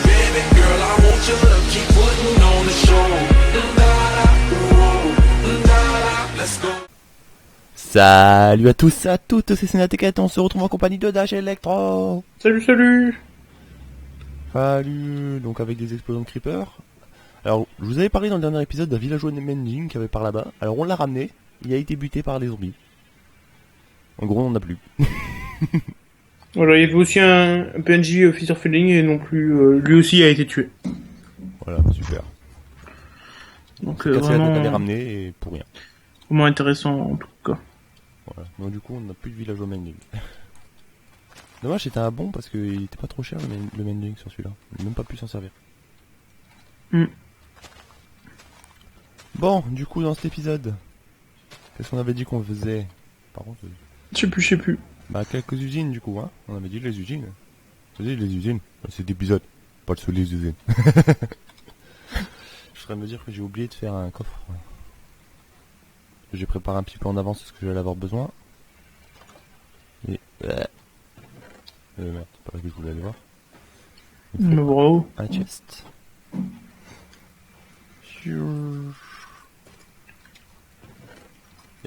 Baby girl, I want your love, keep putting on the show. Let's go. Salut à tous et à toutes, c'est Sénatéquette, on se retrouve en compagnie de Dash Electro. Salut. Salut, donc avec des explosions de creepers. Alors, je vous avais parlé dans le dernier épisode d'un villageois de Mending qui avait par là-bas. Alors on l'a ramené, il a été buté par des zombies. En gros, on n'a plus. Voilà, il y avait aussi un PNJ Officer Feeling et non plus, lui aussi a été tué. Voilà, super. Donc Cassé la tête à les vraiment, ramener et pour rien. vraiment intéressant en tout cas. Voilà, donc du coup on n'a plus de villageois Mending. Dommage, c'était un bon parce qu'il était pas trop cher le Mending sur celui-là. On n'a même pas pu s'en servir. Bon, du coup dans cet épisode, qu'est-ce qu'on avait dit qu'on faisait? Par contre, Je sais plus. bah quelques usines du coup, hein. On avait dit les usines. Vous savez, les usines, c'est des épisodes, pas sur les usines. Je serais me dire que j'ai oublié de faire un coffre. J'ai préparé un petit peu en avance ce que j'allais avoir besoin. Et... merde, c'est pas là que je voulais aller voir. Mais bravo. Un chest.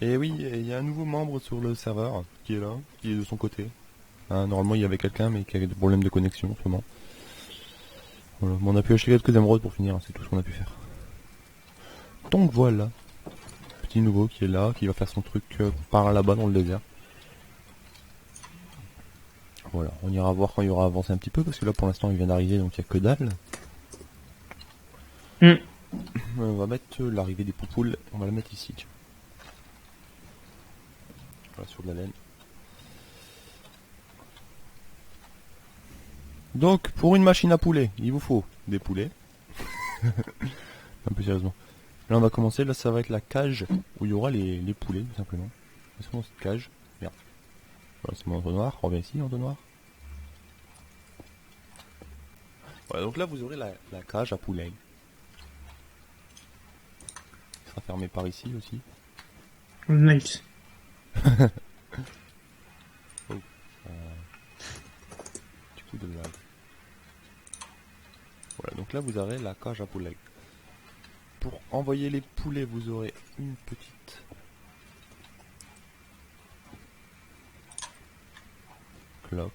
Et oui, il y a un nouveau membre sur le serveur qui est là, qui est de son côté. Hein, normalement il y avait quelqu'un mais qui avait des problèmes de connexion en ce moment. Voilà. Bon, on a pu acheter quelques émeraudes pour finir, hein, c'est tout ce qu'on a pu faire. Donc voilà, petit nouveau qui est là, qui va faire son truc par là-bas dans le désert. Voilà, on ira voir quand il y aura avancé un petit peu parce que là pour l'instant il vient d'arriver donc il n'y a que dalle. On va mettre l'arrivée des poupoules, on va la mettre ici. Tiens. Voilà, sur de la laine. Donc pour une machine à poulet, il vous faut des poulets. Un peu sérieusement. Là on va commencer, là ça va être la cage où il y aura les poulets tout simplement. C'est dans cette cage. Merde. Voilà, c'est mon entonnoir, reviens ici entonnoir. Voilà, donc là vous aurez la cage à poulets. Il sera fermé par ici aussi. Nice. Petit coup de blague. Voilà, donc là vous aurez la cage à poulets. Pour envoyer les poulets, vous aurez une petite cloque.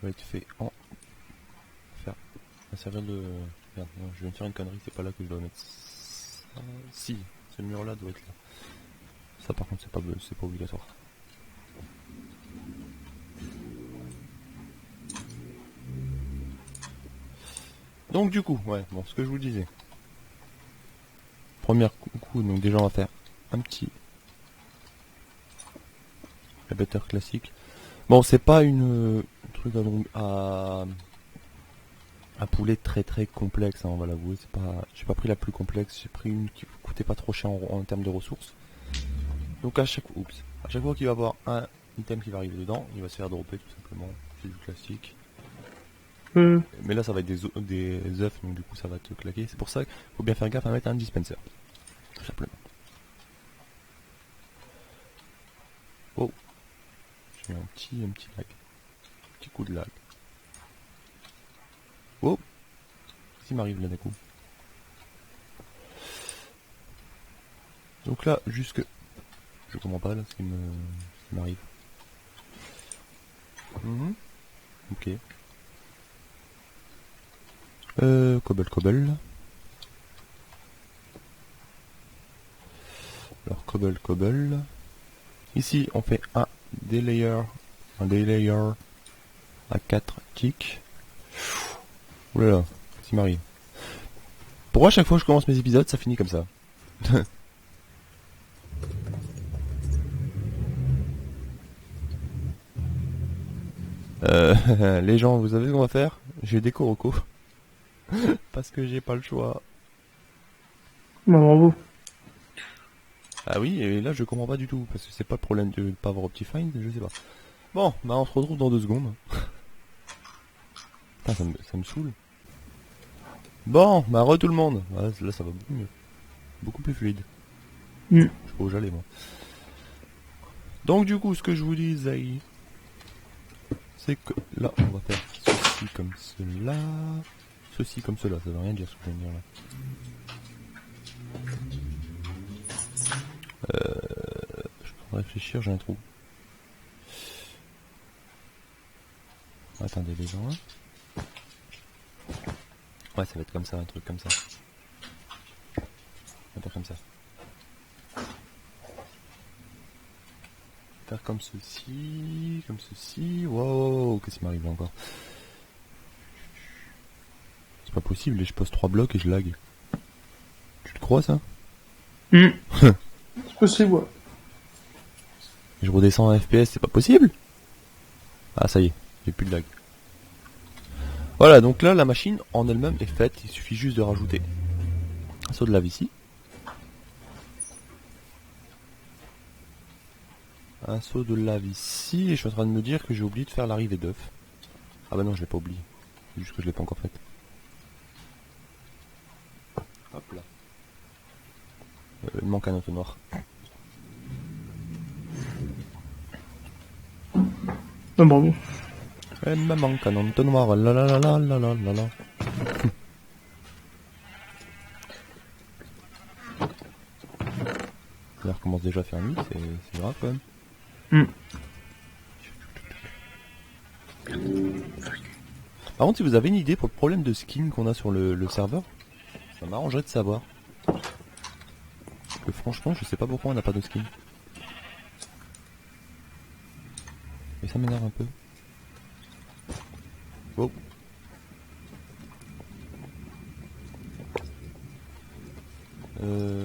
Va être fait en faire. Ça servir de. Merde, non, je viens de faire une connerie, c'est pas là que je dois mettre. Ça... Si, ce mur là doit être là. Ça par contre c'est pas obligatoire. Donc du coup, ouais, bon, ce que je vous disais. Premier coup, donc déjà on va faire un petit répéteur classique. Bon, c'est pas une truc à poulet très très complexe, hein, on va l'avouer. C'est pas, j'ai pas pris la plus complexe, j'ai pris une qui coûtait pas trop cher en termes de ressources. Donc à chaque fois qu'il va y avoir un item qui va arriver dedans, il va se faire dropper tout simplement. C'est du classique. Mais là ça va être des œufs, donc du coup ça va te claquer. C'est pour ça qu'il faut bien faire gaffe à mettre un dispenser. Tout simplement. Oh, j'ai un petit lag. Petit coup de lag. Oh, qu'est-ce qui m'arrive là d'un coup? Donc là, jusque... Je comprends pas là ce qui m'arrive. Ok. Cobble. Alors cobble. Ici on fait un delayer à 4 ticks. Oulala, qu'est-ce qui m'arrive? Pourquoi à chaque fois que je commence mes épisodes ça finit comme ça? Les gens, vous savez ce qu'on va faire? J'ai des corocos. Parce que j'ai pas le choix. Bah, bravo. Ah oui, et là je comprends pas du tout, parce que c'est pas le problème de pas avoir Optifine, je sais pas. Bon, bah on se retrouve dans 2 secondes. Putain, ça me saoule. Bon, bah re tout le monde. Ouais, là ça va beaucoup mieux. Beaucoup plus fluide. Je sais pas où j'allais moi. Donc du coup, ce que je vous disais, c'est que là, on va faire ceci comme cela. Ceci comme cela, ça veut rien dire ce que je viens de dire là. Je peux réfléchir, j'ai un trou. Attendez les gens. Ouais, ça va être comme ça, un truc comme ça. Attends, comme ça. Faire comme ceci, comme ceci. Wow, qu'est-ce qui m'arrive là encore? C'est pas possible, je pose 3 blocs et je lag. Tu te crois ça? C'est possible, ouais. Je redescends en FPS, c'est pas possible? Ah ça y est, j'ai plus de lag. Voilà, donc là la machine en elle-même est faite, il suffit juste de rajouter un seau de lave ici. Un seau de lave ici, et je suis en train de me dire que j'ai oublié de faire l'arrivée d'œuf. Ah bah non, je l'ai pas oublié, c'est juste que je l'ai pas encore faite. Hop là. Il manque un entonnoir. Ah, bravo. Il me manque un entonnoir, la la la la la la la la. Ça recommence déjà à faire nuit, c'est grave quand même. Par contre, si vous avez une idée pour le problème de skin qu'on a sur le serveur, ça m'arrangerait de savoir. Parce que franchement, je sais pas pourquoi on n'a pas de skin. Et ça m'énerve un peu. Wow.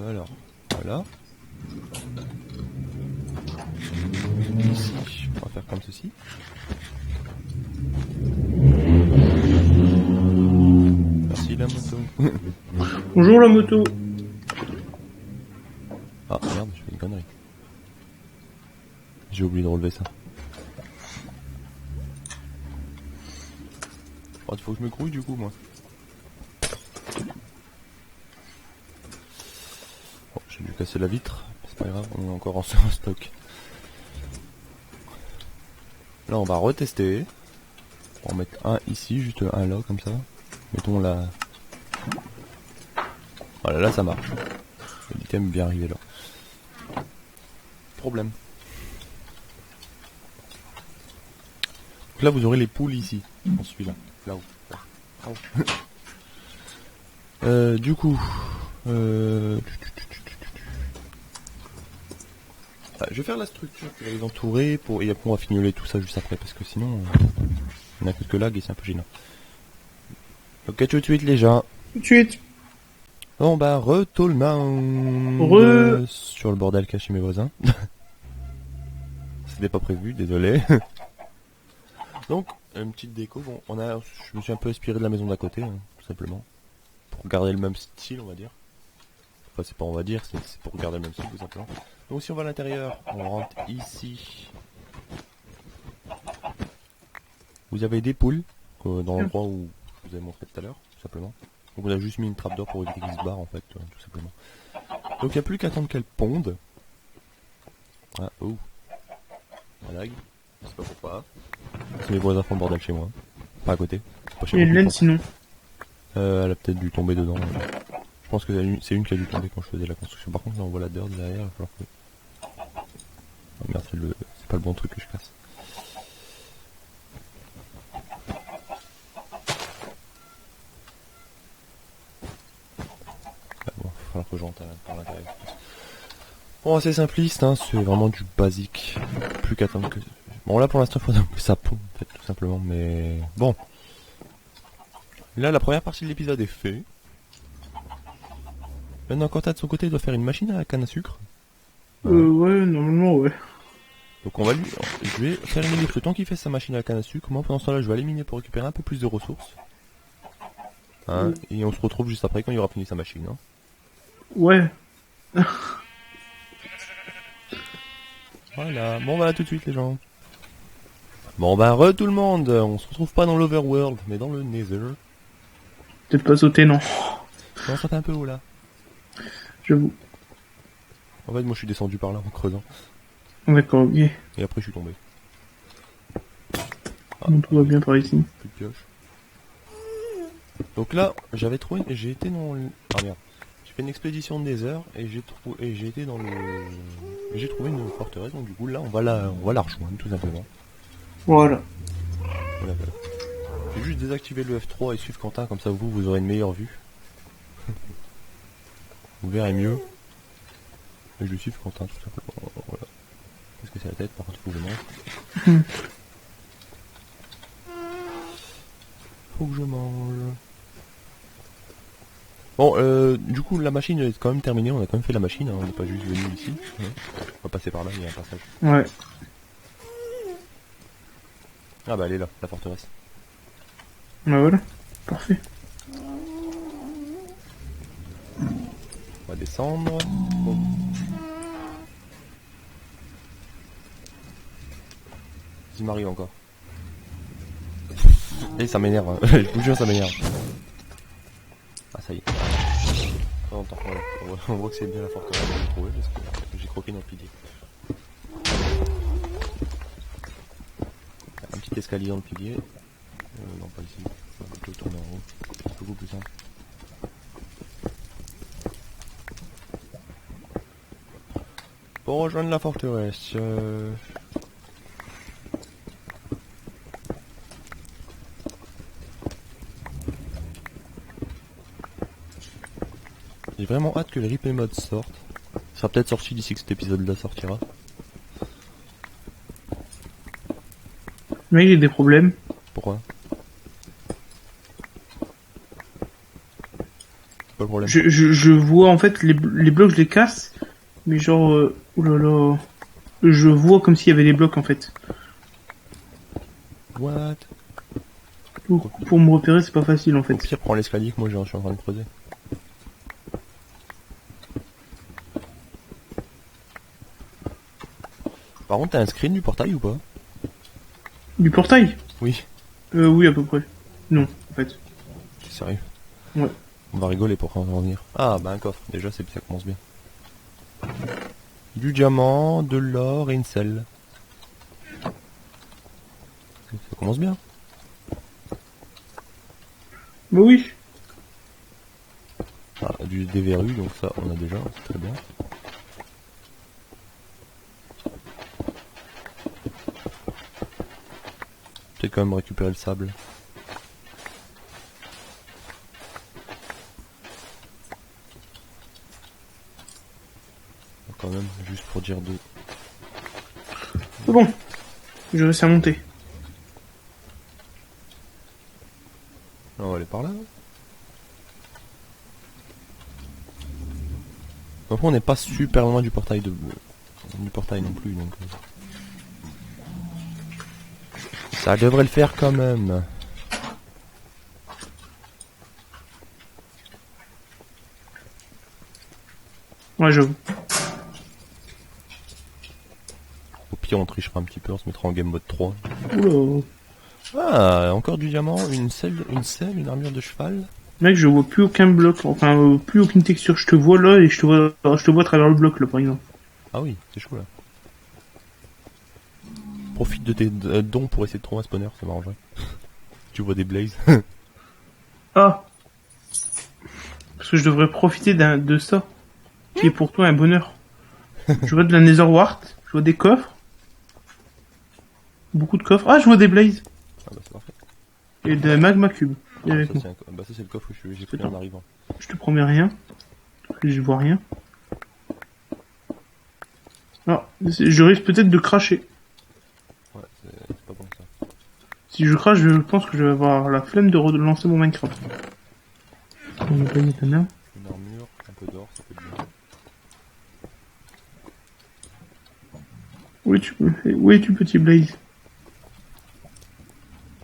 Alors, voilà. Ici, on va faire comme ceci. Merci la moto. Bonjour la moto. Ah merde, je fais une connerie. J'ai oublié de relever ça. Oh, il faut que je me grouille du coup moi. Bon, j'ai dû casser la vitre, c'est pas grave, on est encore en stock. Là on va retester. On va en mettre un ici, juste un là comme ça. Mettons là. Voilà, là ça marche. L'item est bien arrivé là. Problème. Donc là vous aurez les poules ici, dans celui-là. Là-haut. Là-haut. Du coup. Je vais faire la structure qui va les entourer pour... et après on va fignoler tout ça juste après parce que sinon on a quelques lags et c'est un peu gênant. Ok, tout de suite les gens. Tout de suite. Bon bah retournement sur le bordel qu'a chez mes voisins. C'était pas prévu, désolé. Donc une petite déco, bon je me suis un peu inspiré de la maison d'à côté, hein, tout simplement. Pour garder le même style on va dire. Enfin c'est pas on va dire, c'est pour garder le même style tout simplement. Donc si on va à l'intérieur, on rentre ici. Vous avez des poules, dans l'endroit où je vous ai montré tout à l'heure, tout simplement. Donc on a juste mis une trappe d'or pour éviter qu'ils se barrent en fait, tout simplement. Donc il n'y a plus qu'à attendre qu'elles pondent. Ah, oh. Un lag. Je sais pas pourquoi. C'est mes voisins font le bordel chez moi. Pas à côté. Pas chez Il y a moi, une laine sinon. elle a peut-être dû tomber dedans. Je pense que c'est une qui a dû tomber quand je faisais la construction. Par contre là on voit la dirt derrière, il va falloir que... Oh merde, c'est pas le bon truc que je casse. Ah bon, il va falloir que je rentre par l'intérieur. Bon, c'est simpliste, hein, c'est vraiment du basique. Plus qu'attendre que... Bon, là pour l'instant, il faudrait que ça pompe, en fait, tout simplement, mais... Bon. Là, la première partie de l'épisode est faite. Maintenant, Quentin, de son côté, il doit faire une machine à la canne à sucre. Ouais, normalement, ouais. Donc on va lui... Je vais faire une minute le temps qu'il fait sa machine à la canne à sucre. Moi, pendant ce temps-là, je vais aller miner pour récupérer un peu plus de ressources. Hein, et on se retrouve juste après quand il aura fini sa machine, hein. Ouais. Voilà, bon bah tout de suite les gens. Bon bah tout le monde, on se retrouve pas dans l'Overworld, mais dans le Nether. Peut-être pas sauter, non. Non, ça fait un peu haut là. J'avoue. En fait moi je suis descendu par là en creusant. D'accord, ok. Et après je suis tombé. Bon, tout va bien par ici. Plus de pioche. Donc là, j'avais trouvé, j'ai été dans le... Ah merde. J'ai fait une expédition de désert et j'ai été dans le... J'ai trouvé une forteresse, donc du coup là on va la rejoindre tout simplement. Voilà. Voilà, voilà. J'ai juste désactivé le F3 et suivre Quentin, comme ça vous aurez une meilleure vue. Vous verrez mieux. Et je suis Quentin tout simplement. Voilà. Qu'est-ce que c'est la tête par contre faut que je mange. Faut que je mange. Bon, du coup la machine est quand même terminée, on a quand même fait la machine, hein, on n'est pas juste venu ici. Ouais. On va passer par là, il y a un passage. Ouais. Ah bah elle est là, la forteresse. Bah voilà. Parfait. On va descendre. Bon. Il m'arrive encore. Et ça m'énerve, hein. Je vous jure ça m'énerve. Ah ça y est. Voilà. On voit que c'est bien la forteresse que j'ai trouvée parce que j'ai croqué dans le pilier. Un petit escalier dans le pilier. Non pas ici. On va plutôt tourner en haut. C'est beaucoup plus simple. Pour rejoindre la forteresse. J'ai vraiment hâte que le replay mode sorte. Ça sera peut-être sorti d'ici que cet épisode-là sortira. Mais il y a des problèmes. Pourquoi? C'est pas le problème. Je vois en fait les blocs, je les casse. Mais genre, oulala. Je vois comme s'il y avait des blocs en fait. What? Pour me repérer, c'est pas facile en Au fait. pire, prends l'escalier que moi je suis en train de creuser. Par contre, t'as un screen du portail ou pas? Du portail? Oui. Oui, à peu près. Non, en fait. C'est sérieux. Ouais. On va rigoler pour en revenir. Ah, bah un coffre. Déjà, ça commence bien. Du diamant, de l'or et une selle. Ça commence bien. Bah oui. Ah, des verrues, donc ça, on a déjà. C'est très bien. Peut-être quand même récupérer le sable. Quand même, juste pour dire deux. C'est bon. Je réussis à monter. On va aller par là. Après, on n'est pas super loin du portail du portail non plus, donc ça devrait le faire quand même. Ouais, j'avoue. Au pire, on trichera un petit peu, on se mettra en game mode 3. Oula. Ah, encore du diamant, une selle, une armure de cheval. Mec, je vois plus aucun bloc. Enfin, plus aucune texture. Je te vois là et je te vois à travers le bloc là, par exemple. Ah oui, c'est chaud là. Profite de tes dons pour essayer de trouver un spawner, ça m'arrangerait. Tu vois des blazes. Ah. Parce que je devrais profiter de ça. Qui est pour toi un bonheur. Je vois de la Netherwart. Je vois des coffres. Beaucoup de coffres. Ah, je vois des blazes. Ah bah c'est parfait. Et de la magma cube. Ah, Et avec ça, moi. bah ça c'est le coffre que j'ai pris en arrivant. Je te promets rien. Je vois rien. Alors, je risque peut-être de cracher. Ouais, c'est pas bon ça. Si je crache, je pense que je vais avoir la flemme de relancer mon Minecraft. On va pas mettre la merde. Une armure, un peu d'or, ça peut être bien. Oui, tu petit Blaze.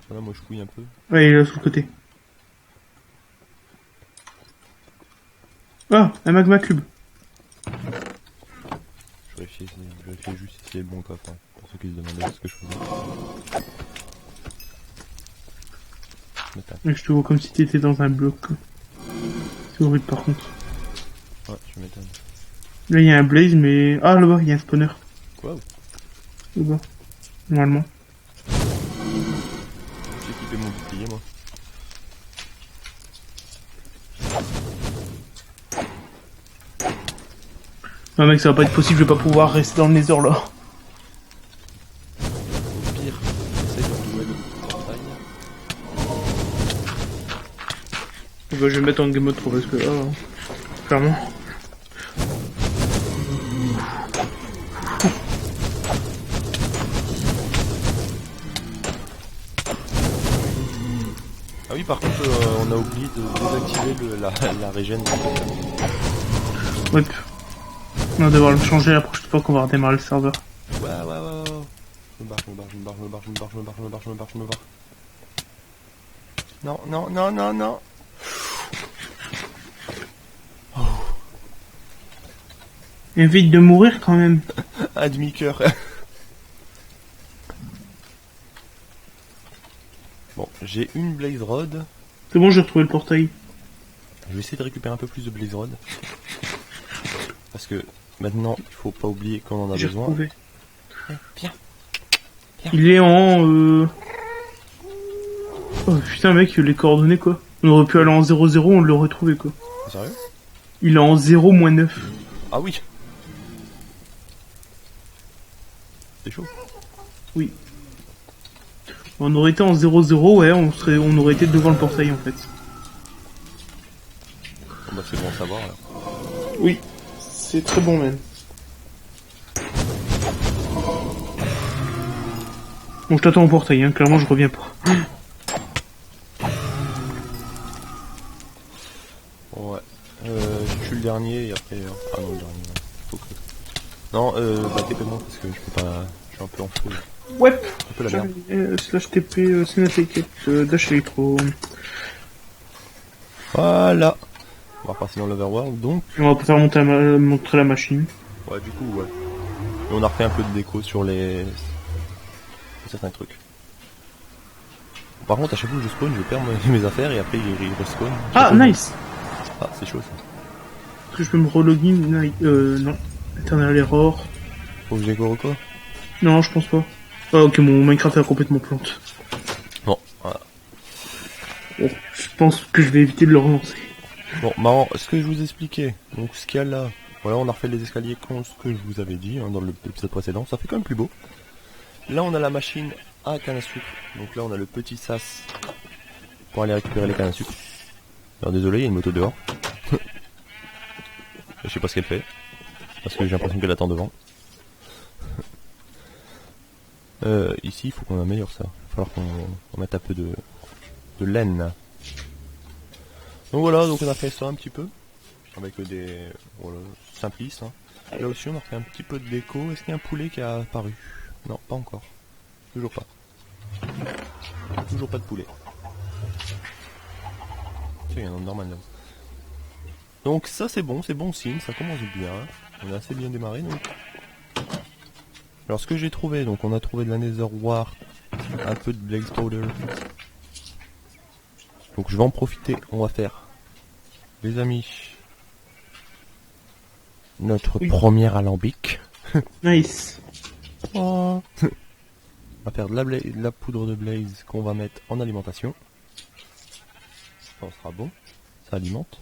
Voilà, moi je fouille un peu. Ouais, il est là sur le côté. Ah, un magma cube. Je vérifie juste si c'est le bon coffre, hein, pour ceux qui se demandaient ce que je faisais. Mais je te vois comme si t'étais dans un bloc. C'est horrible par contre. Ouais, je m'étonne. Là, il y a un Blaze, mais... Ah, là-bas, il y a un spawner. Wow. Là-bas. Normalement. juste équiper mon bouclier, moi. Non mec, ça va pas être possible, je vais pas pouvoir rester dans le nether là. Au pire, j'essaie de retrouver le portail. Bah, je vais mettre en game mode 3 parce que là, clairement. Ah oui, par contre, on a oublié de désactiver la régène. Ouais. On va devoir le changer la prochaine fois qu'on va redémarrer le serveur. Ouais. Je me barre. Non. Évite de mourir quand même. Un demi-cœur. Bon, j'ai une blaze rod. C'est bon, j'ai retrouvé le portail. Je vais essayer de récupérer un peu plus de blaze rod. Parce que maintenant, il faut pas oublier qu'on en a J'ai besoin. retrouvé. Viens. Il est en... Oh putain mec, les coordonnées quoi. On aurait pu aller en 0-0, on l'aurait trouvé quoi. Sérieux? Il est en 0-9. Ah oui. C'est chaud. Oui. On aurait été en 0-0, ouais, on aurait été devant le portail en fait. Bon, bah c'est bon à savoir là. Oui, c'est très bon même. Bon, je t'attends au portail, hein, clairement je reviens pas. Bon, ouais. Je suis le dernier et après... Ah non, le dernier. Faut que... Non, bah TP-moi parce que je peux pas... Je suis un peu en feu. Ouais. Un peu la merde. Slash TP, Sénat Dash Electro. Voilà. On va repasser dans l'Overworld donc. On va faire montrer la machine. Ouais, du coup, ouais. Et on a refait un peu de déco sur les... sur certains trucs. Par contre, à chaque fois que je spawn, je perds mes affaires et après ils respawn. Ah, nice. Ah, c'est chaud ça. Est-ce que je peux me relogin? Non. Eternal Error. Faut que j'ai quoi? Non, je pense pas. Ah, ok, mon Minecraft a complètement plante. Bon, voilà. Bon, je pense que je vais éviter de le relancer. Bon, marrant, ce que je vous expliquais, donc ce qu'il y a là, voilà, on a refait les escaliers comme ce que je vous avais dit hein, dans l'épisode précédent, ça fait quand même plus beau. Là, on a la machine à canne à sucre, donc là, on a le petit sas pour aller récupérer les cannes à sucre. Alors désolé, il y a une moto dehors. Je sais pas ce qu'elle fait, parce que j'ai l'impression qu'elle attend devant. Ici, il faut qu'on améliore ça. Il va falloir qu'on mette un peu de laine. Donc voilà, donc on a fait ça un petit peu. Avec des... Voilà, simplistes. Hein. Là aussi, on a fait un petit peu de déco. Est-ce qu'il y a un poulet qui a apparu? Non, pas encore. Toujours pas. Toujours pas de poulet. Tiens, il y en a un normal là. Donc ça c'est bon signe, ça commence bien. On a assez bien démarré donc. Alors ce que j'ai trouvé, donc on a trouvé de la Nether Wart, un peu de Blaze Powder. Donc je vais en profiter, on va faire, les amis, notre premier alambic. Nice. Oh. On va faire de la poudre de Blaze qu'on va mettre en alimentation. Ça sera bon, ça alimente.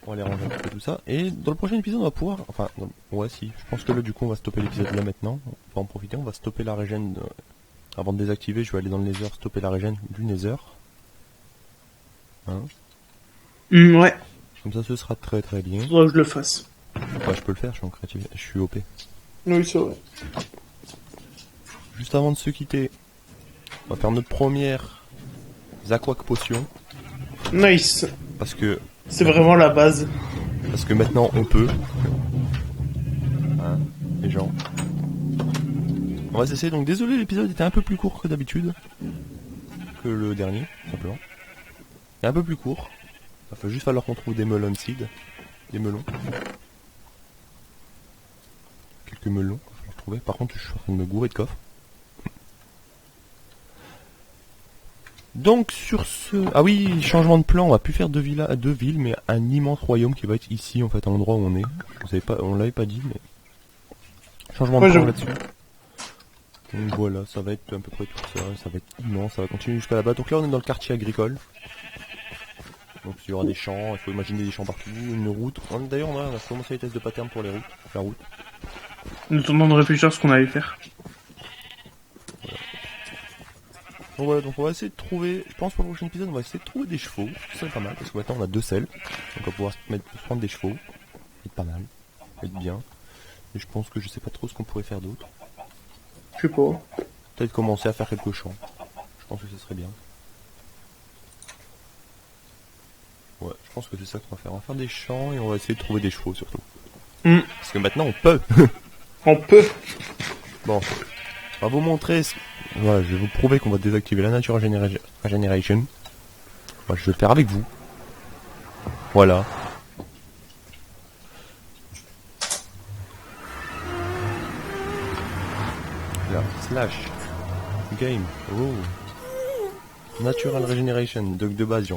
On va aller ranger un petit peu tout ça. Et dans le prochain épisode, on va pouvoir... Enfin, non, ouais, si. Je pense que là, du coup, on va stopper l'épisode là maintenant. On va en profiter. On va stopper la régène. Avant de désactiver, je vais aller dans le Nether, stopper la régène du Nether. Hein Ouais. Comme ça, ce sera très très bien. Faudra que je le fasse. Ouais, je peux le faire, je suis en créativité. Je suis OP. Oui, c'est vrai. Juste avant de se quitter, on va faire notre première Aquac Potion. Nice. Parce que... C'est vraiment la base. Parce que maintenant on peut. Hein, les gens. On va s'essayer, donc désolé, l'épisode était un peu plus court que d'habitude. Que le dernier, simplement. Il est un peu plus court. Il va juste falloir qu'on trouve des melon seeds. Des melons. Quelques melons, il va falloir trouver. Par contre, je suis en train de me gourer de coffre. Donc sur ce... Ah oui, changement de plan, on va plus faire deux villes, mais un immense royaume qui va être ici, en fait, à l'endroit où on est. On l'avait pas dit, mais... Changement de plan là-dessus. Donc voilà, ça va être à peu près tout ça, ça va être immense, ça va continuer jusqu'à là-bas. Donc là on est dans le quartier agricole. Donc il y aura des champs, il faut imaginer des champs partout, une route. D'ailleurs on a commencé les tests de pattern pour les routes, la route. Nous attendons de réfléchir à ce qu'on allait faire. Donc voilà, donc on va essayer de trouver, je pense pour le prochain épisode on va essayer de trouver des chevaux, ça serait pas mal, parce que maintenant on a 2 selles, donc on va pouvoir prendre des chevaux, c'est pas mal, c'est bien. Et je pense que je sais pas trop ce qu'on pourrait faire d'autre. Je sais pas. Peut-être commencer à faire quelques champs, je pense que ce serait bien. Ouais, je pense que c'est ça qu'on va faire, on va faire des champs et on va essayer de trouver des chevaux surtout. Parce que maintenant on peut. On peut. Bon, on va vous montrer. Voilà, je vais vous prouver qu'on va désactiver la Natural Generation. Voilà, je vais le faire avec vous. Voilà. Là, slash game. Oh. Natural Regeneration. Donc de base,